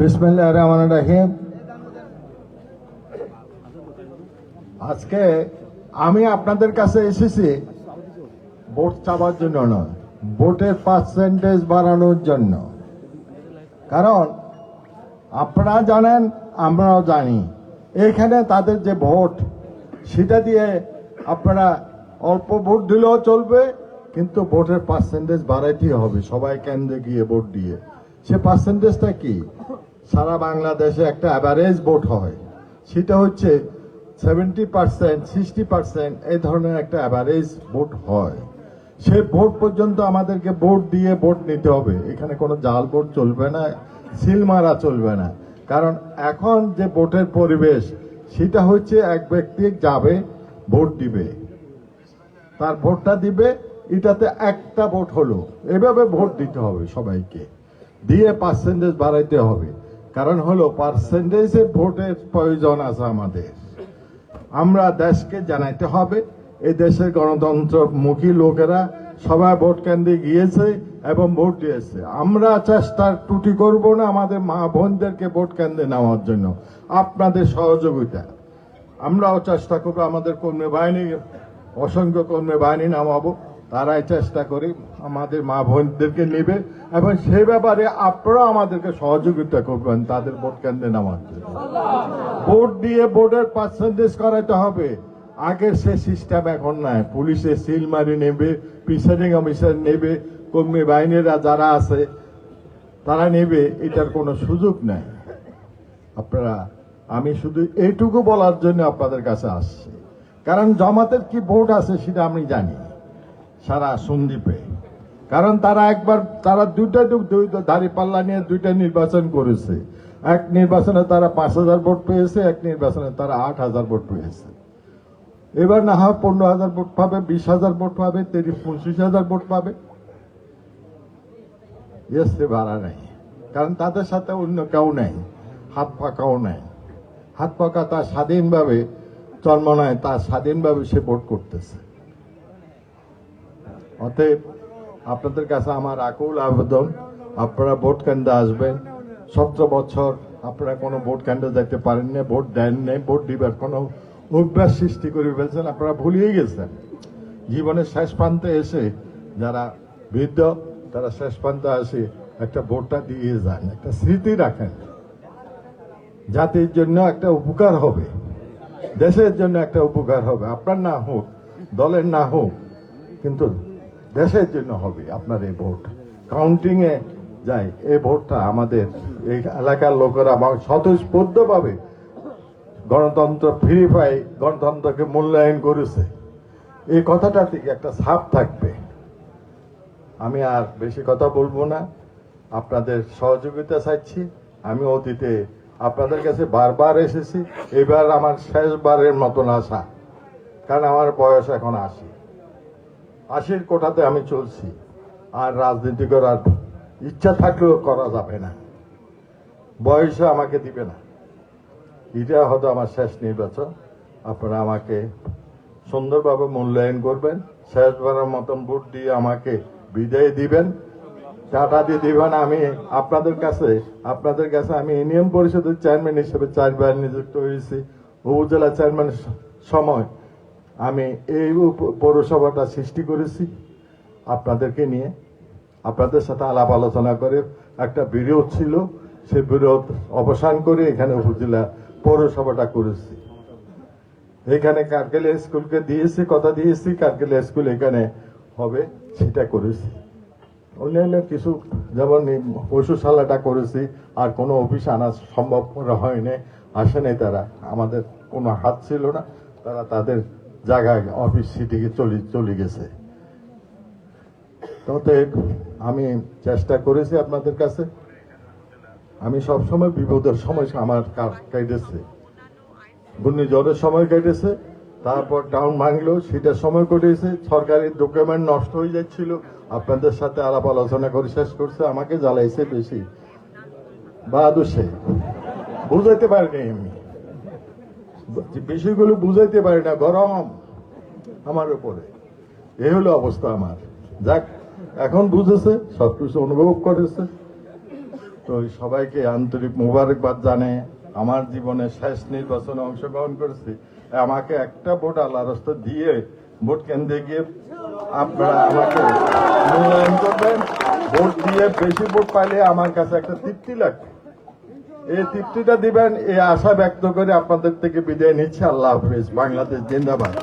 বিসমিল্লাহির রহমানির রহিম। আজকে আমি আপনাদের কাছে এসেছি ভোট চাওয়ার জন্য নয়, ভোটের পার্সেন্টেজ বাড়ানোর জন্য। কারণ আপনারা জানেন, আমরাও জানি, এখানে তাদের যে ভোট সেটা দিয়ে আপনারা অল্প ভোট দিলেও চলবে, কিন্তু ভোটের পার্সেন্টেজ বাড়াইতেই হবে সবাই কেন্দ্রে গিয়ে ভোট দিয়ে। সে পার্সেন্টেজটা কি? সারা বাংলাদেশে একটা অ্যাভারেজ ভোট হয়, সেটা হচ্ছে 70%, 60% এই ধরনের একটা অ্যাভারেজ ভোট হয়। সে ভোট পর্যন্ত আমাদেরকে ভোট দিয়ে ভোট নিতে হবে। এখানে কোনো জাল ভোট চলবে না, সিল মারা চলবে না। কারণ এখন যে ভোটের পরিবেশ সেটা হচ্ছে এক ব্যক্তি যাবে, ভোট দিবে, তার ভোটটা দিবে, এটাতে একটা ভোট হলো, এভাবে ভোট দিতে হবে সবাইকে, দিয়ে পার্সেন্টেজ বাড়াইতে হবে। কারণ হলো পার্সেন্টেজের ভোটের প্রয়োজন আছে আমাদের। আমরা দেশকে জানাইতে হবে এই দেশের গণতন্ত্রমুখী লোকেরা সবাই ভোট কেন্দ্রে গিয়েছে এবং ভোট দিয়েছে। আমরা চেষ্টার ত্রুটি করব না আমাদের মা বোনদেরকে ভোট কেন্দ্রে নেওয়ার জন্য। আপনাদের সহযোগিতা আমরাও চেষ্টা করবো, আমাদের কর্মী বাহিনী, অসংখ্য কর্মী বাহিনী নামাবো, তারাই চেষ্টা করি আমাদের মা বোনদেরকে নেবে, এবং সেই ব্যাপারে আপনারা আমাদেরকে সহযোগিতা করবেন তাদের ভোট কেন্দ্রে নেওয়ার জন্য। ভোট দিয়ে ভোটের পার্সেন্টেজ করাতে হবে। আগের সে সিস্টেম এখন নাই। পুলিশে সিল মারি নেবে, প্রিসাইডিং অফিসার নেবে, কর্মী বাহিনীরা যারা আছে তারা নেবে, এটার কোনো সুযোগ নেই। আপনারা, আমি শুধু এইটুকু বলার জন্য আপনাদের কাছে আসছি, কারণ জামাতের কি ভোট আছে সেটা আমি জানি সারা সন্দ্বীপে। কারণ তারা দুইটা দাঁড়িপাল্লা নিয়ে দুইটা নির্বাচন করেছে। এক নির্বাচনে তারা 5,000 ভোট পেয়েছে, এক নির্বাচনে তারা 8,000 ভোট পেয়েছে। এবার না হয় 15,000 ভোট পাবে, 20,000 ভোট পাবে, 25,000 ভোট পাবে, এসে ভাড়া নেই। কারণ তাদের সাথে অন্য কেউ নেই, হাত পাকাও নেই। হাত পাকা তার স্বাধীনভাবে জন্ম নেয়, তার স্বাধীনভাবে সে ভোট করতেছে। অতএব আপনাদের কাছে আমার আকুল আবেদন, আপনারা ভোট কেন্দ্রে আসবেন। 17 বছর আপনারা কোনো ভোট কেন্দ্রে যেতে পারেন না, ভোট দেন নেই, ভোট দিবার কোনো অভ্যাস সৃষ্টি করে ফেলছেন, আপনারা ভুলিয়ে গেছেন। জীবনের শেষ প্রান্তে এসে যারা বৃদ্ধ, তারা শেষ প্রান্তে আসে একটা ভোটটা দিয়ে যান, একটা স্মৃতি রাখেন। জাতির জন্য একটা উপকার হবে, দেশের জন্য একটা উপকার হবে। আপনার না হোক, দলের না হোক, কিন্তু দেশের জন্য হবে আপনার এই ভোট। কাউন্টিং এ যায় এই ভোটটা আমাদের এই এলাকার লোকেরা স্বতঃস্ফূর্তভাবে গণতন্ত্র ফিরে পায়, গণতন্ত্রকে মূল্যায়ন করেছে, এই কথাটা থেকে একটা ছাপ থাকবে। আমি আর বেশি কথা বলবো না, আপনাদের সহযোগিতা চাইছি। আমি অতীতে আপনাদের কাছে বারবার এসেছি, এবার আমার শেষবারের মতন আসা, কারণ আমার বয়স এখন 80-80 কোঠাতে আমি চলছি। আর রাজনীতি করার ইচ্ছা থাকলেও করা যাবে না, বয়সে আমাকে দিবে না। এটা হয়তো আমার শেষ নির্বাচন। আপনারা আমাকে সুন্দরভাবে মূল্যায়ন করবেন, শেষবারের মতন ভোট দিয়ে আমাকে বিদায় দিবেন, টাটা দিয়ে দিবেন। আমি আপনাদের কাছে আমি ইউনিয়ন পরিষদের চেয়ারম্যান হিসেবে 4 বার নিযুক্ত হয়েছি। উপজেলা চেয়ারম্যানের সময় আমি এই পৌরসভাটা সৃষ্টি করেছি আপনাদেরকে নিয়ে। আপনাদের সাথে আলাপ আলোচনা করে একটা বিরোধ ছিল, সে বিরোধ অবসান করে এখানে উপজেলা পৌরসভাটা করেছি। এখানে কারগিল স্কুলকে দিয়েছি, কথা দিয়েছি, কারগিল স্কুল এখানে হবে, সেটা করেছি। অন্যান্য কিছু যেমন পশুশালাটা করেছি, আর কোনো অফিস আনা সম্ভব হয়নি, আসেনি তারা, আমাদের কোনো হাত ছিল না, তারা তাদের জায়গায় অফিস সিটিকে চলে গেছে। তবে আমি চেষ্টা করেছি আপনাদের কাছে। আমি সবসময় বিপদের সময় আমার কেটেছে, ঘূর্ণিঝড়ের সময় কেটেছে, তারপর টাউন ভাঙলো, সেটার সময় কেটেছে, সরকারি ডকুমেন্ট নষ্ট হয়ে যাচ্ছিল, আপনাদের সাথে আলাপ আলোচনা করে শেষ করছে। আমাকে জ্বালাইছে বেশি, বাহাদুর সে বুঝাইতে পারিনি, আমি বিষয়গুলো বুঝাইতে পারি না, গরম আমার উপরে। এই হলো অবস্থা আমার। যাক, এখন বুঝেছে, সবকিছু অনুভব করেছে, তো সবাইকে আন্তরিক মোবারকবাদ জানে আমার জীবনের শেষ নির্বাচনে অংশগ্রহণ করেছি। আমাকে একটা ভোট আল্লাহর রাস্তা দিয়ে ভোট কেন্দ্রে গিয়ে আপনারা আমাকে মূল্যায়ন করবেন। ভোট দিয়ে বেশি ভোট পাইলে আমার কাছে একটা তৃপ্তি লাগবে, এই তৃপ্তিটা দিবেন, এই আশা ব্যক্ত করে আপনাদের থেকে বিদায় নিচ্ছি। আল্লাহ হাফিজ। বাংলাদেশ জিন্দাবাদ।